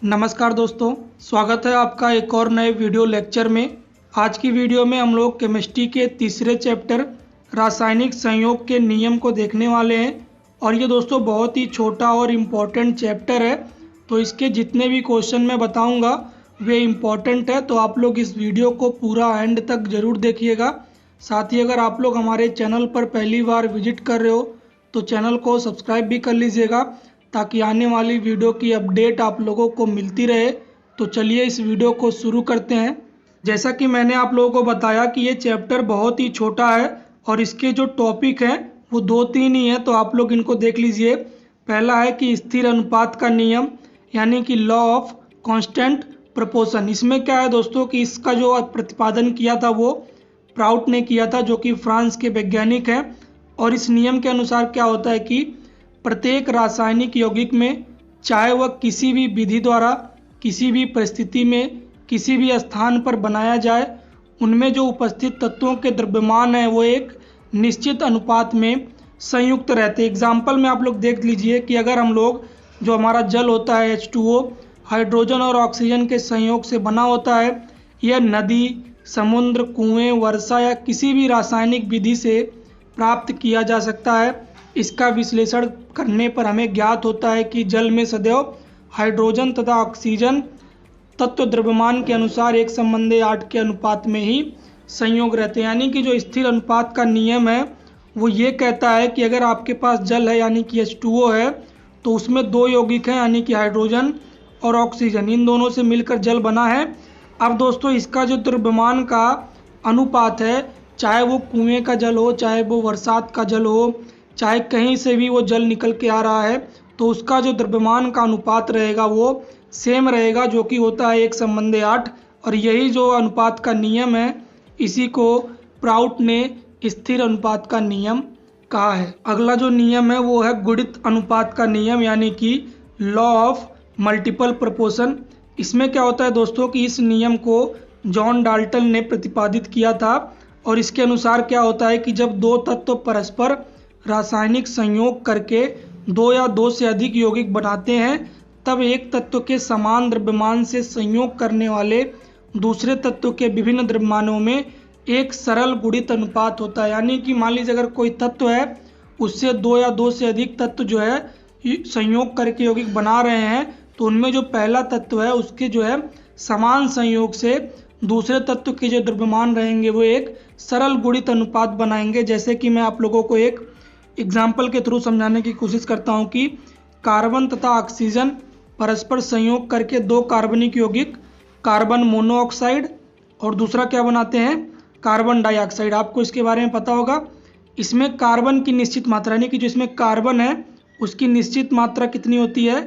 नमस्कार दोस्तों, स्वागत है आपका एक और नए वीडियो लेक्चर में। आज की वीडियो में हम लोग केमिस्ट्री के तीसरे चैप्टर रासायनिक संयोग के नियम को देखने वाले हैं। और ये दोस्तों बहुत ही छोटा और इम्पोर्टेंट चैप्टर है, तो इसके जितने भी क्वेश्चन मैं बताऊंगा वे इम्पोर्टेंट है, तो आप लोग इस वीडियो को पूरा एंड तक ज़रूर देखिएगा। साथ ही अगर आप लोग हमारे चैनल पर पहली बार विजिट कर रहे हो तो चैनल को सब्सक्राइब भी कर लीजिएगा, ताकि आने वाली वीडियो की अपडेट आप लोगों को मिलती रहे। तो चलिए इस वीडियो को शुरू करते हैं। जैसा कि मैंने आप लोगों को बताया कि ये चैप्टर बहुत ही छोटा है और इसके जो टॉपिक हैं वो 2-3 ही हैं, तो आप लोग इनको देख लीजिए। पहला है कि स्थिर अनुपात का नियम, यानी कि लॉ ऑफ कांस्टेंट प्रोपोर्शन। इसमें क्या है दोस्तों कि इसका जो प्रतिपादन किया था वो प्राउट ने किया था, जो कि फ्रांस के वैज्ञानिक हैं। और इस नियम के अनुसार क्या होता है कि प्रत्येक रासायनिक यौगिक में, चाहे वह किसी भी विधि द्वारा किसी भी परिस्थिति में किसी भी स्थान पर बनाया जाए, उनमें जो उपस्थित तत्वों के द्रव्यमान है वो एक निश्चित अनुपात में संयुक्त रहते हैं। एग्जाम्पल में आप लोग देख लीजिए कि अगर हम लोग जो हमारा जल होता है H2O हाइड्रोजन और ऑक्सीजन के संयोग से बना होता है, यह नदी, समुद्र, कुएं, वर्षा या किसी भी रासायनिक विधि से प्राप्त किया जा सकता है। इसका विश्लेषण करने पर हमें ज्ञात होता है कि जल में सदैव हाइड्रोजन तथा ऑक्सीजन तत्व द्रव्यमान के अनुसार 1:8 के अनुपात में ही संयोग रहते हैं। यानी कि जो स्थिर अनुपात का नियम है वो ये कहता है कि अगर आपके पास जल है यानी कि H2O है, तो उसमें 2 यौगिक हैं यानी कि हाइड्रोजन और ऑक्सीजन, इन दोनों से मिलकर जल बना है। अब दोस्तों इसका जो द्रव्यमान का अनुपात है, चाहे वो कुएं का जल हो, चाहे वो बरसात का जल हो, चाहे कहीं से भी वो जल निकल के आ रहा है, तो उसका जो द्रव्यमान का अनुपात रहेगा वो सेम रहेगा, जो कि होता है 1:8। और यही जो अनुपात का नियम है इसी को प्राउट ने स्थिर अनुपात का नियम कहा है। अगला जो नियम है वो है गुणित अनुपात का नियम, यानी कि लॉ ऑफ मल्टीपल प्रोपोर्शन। इसमें क्या होता है दोस्तों कि इस नियम को जॉन डाल्टन ने प्रतिपादित किया था। और इसके अनुसार क्या होता है कि जब 2 तत्व परस्पर रासायनिक संयोग करके 2 या 2 से अधिक यौगिक बनाते हैं, तब एक तत्व के समान द्रव्यमान से संयोग करने वाले दूसरे तत्व के विभिन्न द्रव्यमानों में एक सरल गुणित अनुपात होता है। यानी कि मान लीजिए अगर कोई तत्व है उससे 2 या 2 से अधिक तत्व जो है संयोग करके यौगिक बना रहे हैं, तो उनमें जो पहला तत्व है उसके जो है समान संयोग से दूसरे तत्व के जो द्रव्यमान रहेंगे वो एक सरल गुणित अनुपात बनाएंगे। जैसे कि मैं आप लोगों को एक एग्जाम्पल के थ्रू समझाने की कोशिश करता हूं कि कार्बन तथा ऑक्सीजन परस्पर संयोग करके 2 कार्बनिक यौगिक कार्बन मोनोऑक्साइड और दूसरा क्या बनाते हैं, कार्बन डाइऑक्साइड। आपको इसके बारे में पता होगा। इसमें कार्बन की निश्चित मात्रा, यानी कि जो इसमें कार्बन है उसकी निश्चित मात्रा कितनी होती है,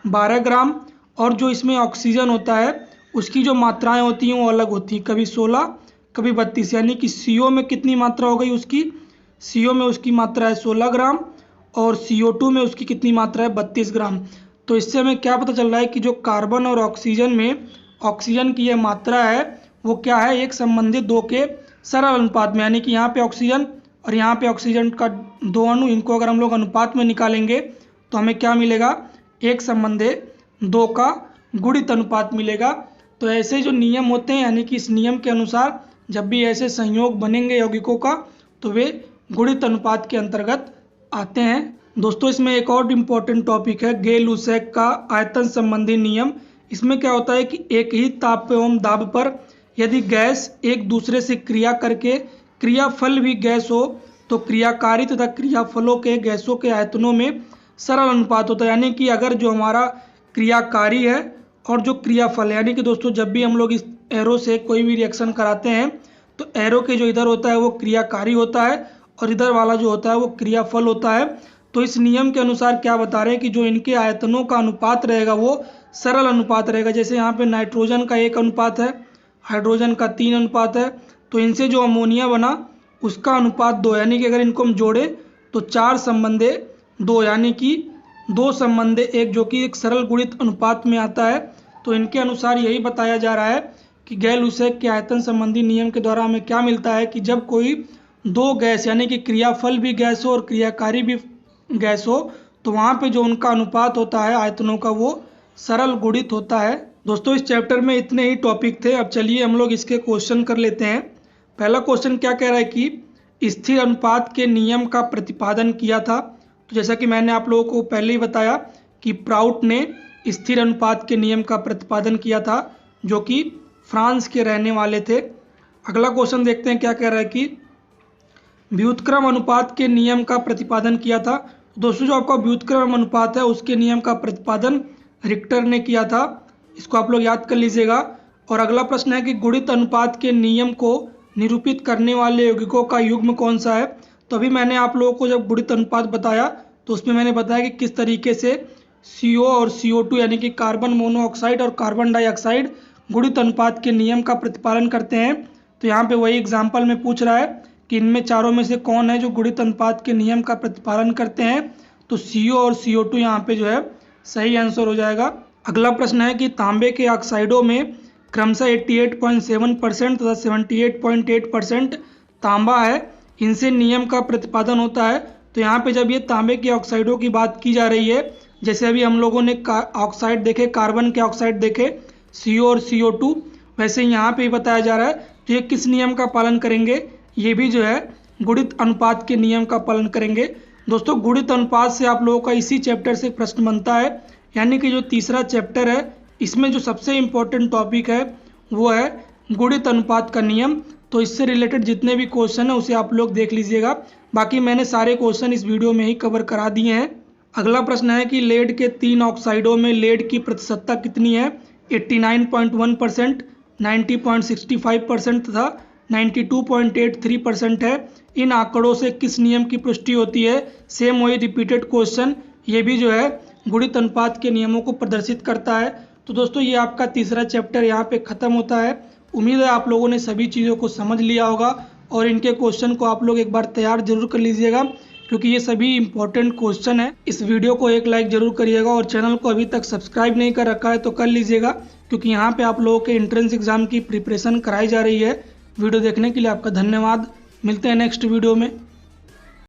12 ग्राम। और जो इसमें ऑक्सीजन होता है उसकी जो मात्राएं होती हैं वो अलग होती हैं, कभी 16 कभी 32। यानी कि CO में कितनी मात्रा हो गई उसकी, CO में उसकी मात्रा है 16 ग्राम और CO2 में उसकी कितनी मात्रा है 32 ग्राम। तो इससे हमें क्या पता चल रहा है कि जो कार्बन और ऑक्सीजन में ऑक्सीजन की यह मात्रा है वो क्या है, 1:2 के सरल अनुपात में। यानी कि यहाँ पे ऑक्सीजन और यहाँ पे ऑक्सीजन का 2 अणु, इनको अगर हम लोग अनुपात में निकालेंगे तो हमें क्या मिलेगा, 1:2 का गुणित अनुपात मिलेगा। तो ऐसे जो नियम होते हैं, यानी कि इस नियम के अनुसार जब भी ऐसे संयोग बनेंगे यौगिकों का तो वे गुणित अनुपात के अंतर्गत आते हैं। दोस्तों इसमें एक और इम्पोर्टेंट टॉपिक है गे-लुसैक का आयतन संबंधी नियम। इसमें क्या होता है कि एक ही ताप एवं दाब पर यदि गैस एक दूसरे से क्रिया करके क्रियाफल भी गैस हो तो क्रियाकारी तथा क्रियाफलों के गैसों के आयतनों में सरल अनुपात होता है। यानी कि अगर जो हमारा क्रियाकारी है और जो क्रियाफल है, यानी कि दोस्तों जब भी हम लोग इस एरो से कोई भी रिएक्शन कराते हैं तो एरो के जो इधर होता है वो क्रियाकारी होता है और इधर वाला जो होता है वो क्रियाफल होता है। तो इस नियम के अनुसार क्या बता रहे हैं कि जो इनके आयतनों का अनुपात रहेगा वो सरल अनुपात रहेगा। जैसे यहाँ पे नाइट्रोजन का 1 अनुपात है, हाइड्रोजन का 3 अनुपात है, तो इनसे जो अमोनिया बना उसका अनुपात 2, यानी कि अगर इनको हम जोड़े तो 4:2, यानी कि 2:1, जो कि एक सरल गुणित अनुपात में आता है। तो इनके अनुसार यही बताया जा रहा है कि गे-लुसैक के आयतन संबंधी नियम के द्वारा हमें क्या मिलता है कि जब कोई 2 गैस, यानी कि क्रियाफल भी गैस हो और क्रियाकारी भी गैस हो, तो वहाँ पे जो उनका अनुपात होता है आयतनों का वो सरल गुणित होता है। दोस्तों इस चैप्टर में इतने ही टॉपिक थे। अब चलिए हम लोग इसके क्वेश्चन कर लेते हैं। पहला क्वेश्चन क्या कह रहा है कि स्थिर अनुपात के नियम का प्रतिपादन किया था। तो जैसा कि मैंने आप लोगों को पहले ही बताया कि प्राउट ने स्थिर अनुपात के नियम का प्रतिपादन किया था, जो कि फ्रांस के रहने वाले थे। अगला क्वेश्चन देखते हैं क्या कह रहा है कि व्युत्क्रम अनुपात के नियम का प्रतिपादन किया था। दोस्तों जो आपका व्युत्क्रम अनुपात है उसके नियम का प्रतिपादन रिक्टर ने किया था। इसको आप लोग याद कर लीजिएगा। और अगला प्रश्न है कि गुणित अनुपात के नियम को निरूपित करने वाले यौगिकों का युग्म कौन सा है। तो अभी मैंने आप लोगों को जब गुणित अनुपात बताया तो उसमें मैंने बताया कि किस तरीके से CO और CO2 यानी कि कार्बन मोनोऑक्साइड और कार्बन डाइऑक्साइड गुणित अनुपात के नियम का प्रतिपादन करते हैं। तो यहाँ पे वही एग्जाम्पल में पूछ रहा है कि इनमें चारों में से कौन है जो गुणित अनुपात के नियम का प्रतिपादन करते हैं। तो CO और CO2 यहाँ पे जो है सही आंसर हो जाएगा। अगला प्रश्न है कि तांबे के ऑक्साइडों में क्रमशः 88.7% तथा 78.8% तांबा है, इनसे नियम का प्रतिपादन होता है। तो यहाँ पे जब ये तांबे के ऑक्साइडों की बात की जा रही है, जैसे अभी हम लोगों ने ऑक्साइड देखे, कार्बन के ऑक्साइड देखे CO और CO2, वैसे यहाँ पे बताया जा रहा है तो ये किस नियम का पालन करेंगे, ये भी जो है गुणित अनुपात के नियम का पालन करेंगे। दोस्तों गुणित अनुपात से आप लोगों का इसी चैप्टर से प्रश्न बनता है, यानी कि जो तीसरा चैप्टर है इसमें जो सबसे इम्पोर्टेंट टॉपिक है वो है गुणित अनुपात का नियम। तो इससे रिलेटेड जितने भी क्वेश्चन है उसे आप लोग देख लीजिएगा। बाकी मैंने सारे क्वेश्चन इस वीडियो में ही कवर करा दिए हैं। अगला प्रश्न है कि लेड के 3 ऑक्साइडों में लेड की प्रतिशतता कितनी है। 89.1%, 90.65% तथा 92.83% है। इन आंकड़ों से किस नियम की पुष्टि होती है। सेम वही रिपीटेड क्वेश्चन, ये भी जो है गुणित अनुपात के नियमों को प्रदर्शित करता है। तो दोस्तों ये आपका तीसरा चैप्टर यहाँ पे ख़त्म होता है। उम्मीद है आप लोगों ने सभी चीज़ों को समझ लिया होगा और इनके क्वेश्चन को आप लोग एक बार तैयार जरूर कर लीजिएगा, क्योंकि ये सभी इंपॉर्टेंट क्वेश्चन है। इस वीडियो को एक लाइक जरूर करिएगा और चैनल को अभी तक सब्सक्राइब नहीं कर रखा है तो कर लीजिएगा, क्योंकि यहाँ पे आप लोगों के एंट्रेंस एग्जाम की प्रिपरेशन कराई जा रही है। वीडियो देखने के लिए आपका धन्यवाद। मिलते हैं नेक्स्ट वीडियो में।